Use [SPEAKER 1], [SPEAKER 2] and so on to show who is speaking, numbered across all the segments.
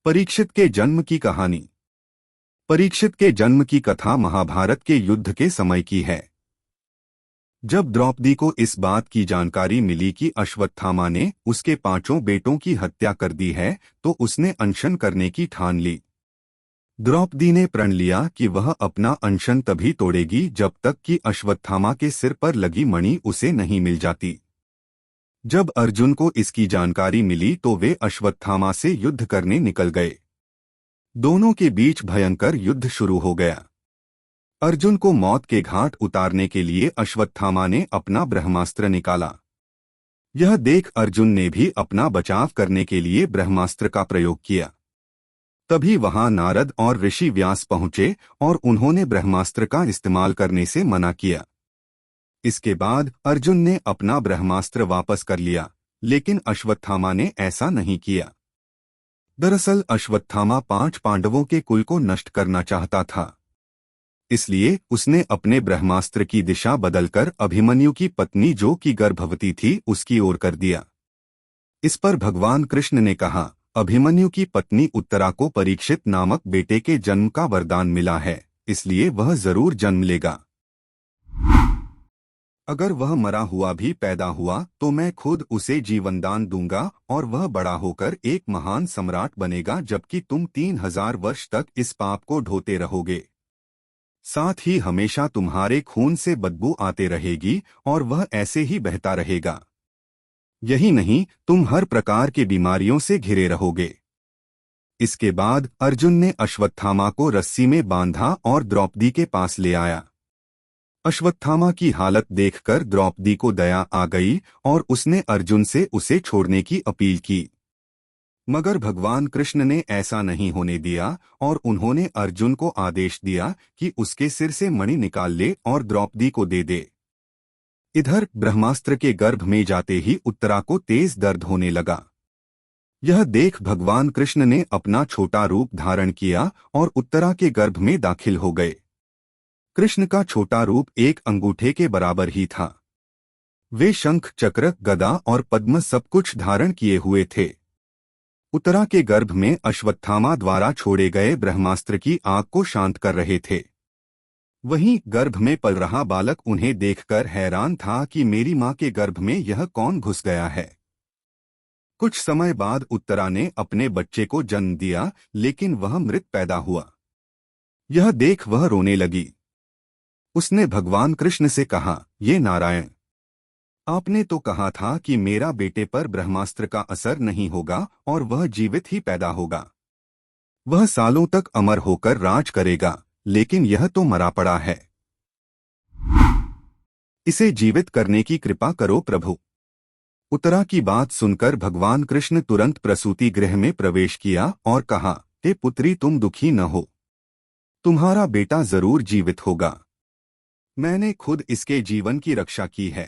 [SPEAKER 1] परीक्षित के जन्म की कहानी। परीक्षित के जन्म की कथा महाभारत के युद्ध के समय की है। जब द्रौपदी को इस बात की जानकारी मिली कि अश्वत्थामा ने उसके 5 बेटों की हत्या कर दी है, तो उसने अनशन करने की ठान ली। द्रौपदी ने प्रण लिया कि वह अपना अनशन तभी तोड़ेगी जब तक कि अश्वत्थामा के सिर पर लगी मणि उसे नहीं मिल जाती। जब अर्जुन को इसकी जानकारी मिली तो वे अश्वत्थामा से युद्ध करने निकल गए। दोनों के बीच भयंकर युद्ध शुरू हो गया। अर्जुन को मौत के घाट उतारने के लिए अश्वत्थामा ने अपना ब्रह्मास्त्र निकाला। यह देख अर्जुन ने भी अपना बचाव करने के लिए ब्रह्मास्त्र का प्रयोग किया। तभी वहां नारद और ऋषि व्यास पहुंचे और उन्होंने ब्रह्मास्त्र का इस्तेमाल करने से मना किया। इसके बाद अर्जुन ने अपना ब्रह्मास्त्र वापस कर लिया, लेकिन अश्वत्थामा ने ऐसा नहीं किया। दरअसल अश्वत्थामा 5 पांडवों के कुल को नष्ट करना चाहता था। इसलिए उसने अपने ब्रह्मास्त्र की दिशा बदलकर अभिमन्यु की पत्नी जो कि गर्भवती थी उसकी ओर कर दिया। इस पर भगवान कृष्ण ने कहा, अभिमन्यु की पत्नी उत्तरा को परीक्षित नामक बेटे के जन्म का वरदान मिला है, इसलिए वह जरूर जन्म लेगा। अगर वह मरा हुआ भी पैदा हुआ तो मैं खुद उसे जीवनदान दूंगा और वह बड़ा होकर एक महान सम्राट बनेगा, जबकि तुम 3000 वर्ष तक इस पाप को ढोते रहोगे। साथ ही हमेशा तुम्हारे खून से बदबू आते रहेगी और वह ऐसे ही बहता रहेगा। यही नहीं, तुम हर प्रकार की बीमारियों से घिरे रहोगे। इसके बाद अर्जुन ने अश्वत्थामा को रस्सी में बांधा और द्रौपदी के पास ले आया। अश्वत्थामा की हालत देखकर द्रौपदी को दया आ गई और उसने अर्जुन से उसे छोड़ने की अपील की। मगर भगवान कृष्ण ने ऐसा नहीं होने दिया और उन्होंने अर्जुन को आदेश दिया कि उसके सिर से मणि निकाल ले और द्रौपदी को दे दे। इधर ब्रह्मास्त्र के गर्भ में जाते ही उत्तरा को तेज दर्द होने लगा। यह देख भगवान कृष्ण ने अपना छोटा रूप धारण किया और उत्तरा के गर्भ में दाखिल हो गए। कृष्ण का छोटा रूप एक अंगूठे के बराबर ही था। वे शंख, चक्र, गदा और पद्म सब कुछ धारण किए हुए थे। उत्तरा के गर्भ में अश्वत्थामा द्वारा छोड़े गए ब्रह्मास्त्र की आग को शांत कर रहे थे। वहीं गर्भ में पल रहा बालक उन्हें देखकर हैरान था कि मेरी मां के गर्भ में यह कौन घुस गया है। कुछ समय बाद उत्तरा ने अपने बच्चे को जन्म दिया, लेकिन वह मृत पैदा हुआ। यह देख वह रोने लगी। उसने भगवान कृष्ण से कहा, ये नारायण, आपने तो कहा था कि मेरा बेटे पर ब्रह्मास्त्र का असर नहीं होगा और वह जीवित ही पैदा होगा। वह सालों तक अमर होकर राज करेगा, लेकिन यह तो मरा पड़ा है। इसे जीवित करने की कृपा करो प्रभु। उत्तरा की बात सुनकर भगवान कृष्ण तुरंत प्रसूति गृह में प्रवेश किया और कहा, हे पुत्री, तुम दुखी न हो, तुम्हारा बेटा जरूर जीवित होगा। मैंने खुद इसके जीवन की रक्षा की है।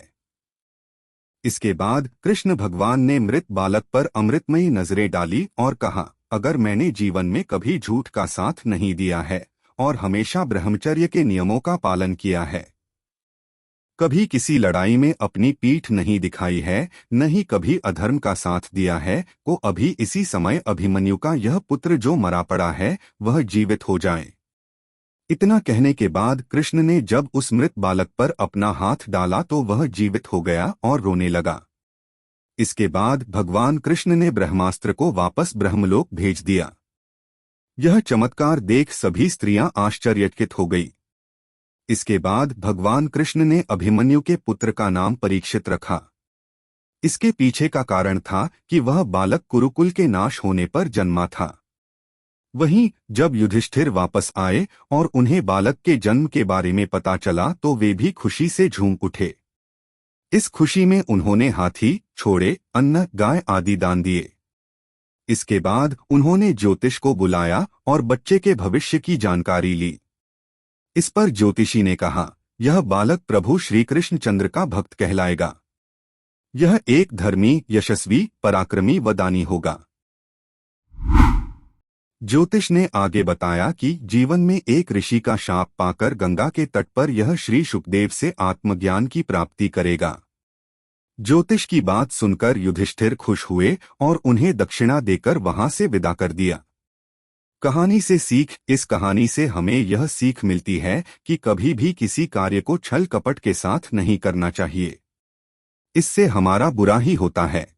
[SPEAKER 1] इसके बाद कृष्ण भगवान ने मृत बालक पर अमृतमयी नजरें डाली और कहा, अगर मैंने जीवन में कभी झूठ का साथ नहीं दिया है और हमेशा ब्रह्मचर्य के नियमों का पालन किया है, कभी किसी लड़ाई में अपनी पीठ नहीं दिखाई है, न ही कभी अधर्म का साथ दिया है, को अभी इसी समय अभिमन्यु का यह पुत्र जो मरा पड़ा है वह जीवित हो जाए। इतना कहने के बाद कृष्ण ने जब उस मृत बालक पर अपना हाथ डाला तो वह जीवित हो गया और रोने लगा। इसके बाद भगवान कृष्ण ने ब्रह्मास्त्र को वापस ब्रह्मलोक भेज दिया। यह चमत्कार देख सभी स्त्रियां आश्चर्यचकित हो गई। इसके बाद भगवान कृष्ण ने अभिमन्यु के पुत्र का नाम परीक्षित रखा। इसके पीछे का कारण था कि वह बालक कुरुकुल के नाश होने पर जन्मा था। वहीं जब युधिष्ठिर वापस आए और उन्हें बालक के जन्म के बारे में पता चला तो वे भी खुशी से झूम उठे। इस खुशी में उन्होंने हाथी, घोड़े, अन्न, गाय आदि दान दिए। इसके बाद उन्होंने ज्योतिष को बुलाया और बच्चे के भविष्य की जानकारी ली। इस पर ज्योतिषी ने कहा, यह बालक प्रभु श्री कृष्ण चंद्र का भक्त कहलाएगा। यह एक धर्मी, यशस्वी, पराक्रमी व दानी होगा। ज्योतिष ने आगे बताया कि जीवन में एक ऋषि का शाप पाकर गंगा के तट पर यह श्री शुकदेव से आत्मज्ञान की प्राप्ति करेगा। ज्योतिष की बात सुनकर युधिष्ठिर खुश हुए और उन्हें दक्षिणा देकर वहां से विदा कर दिया। कहानी से सीख। इस कहानी से हमें यह सीख मिलती है कि कभी भी किसी कार्य को छल कपट के साथ नहीं करना चाहिए। इससे हमारा बुरा ही होता है।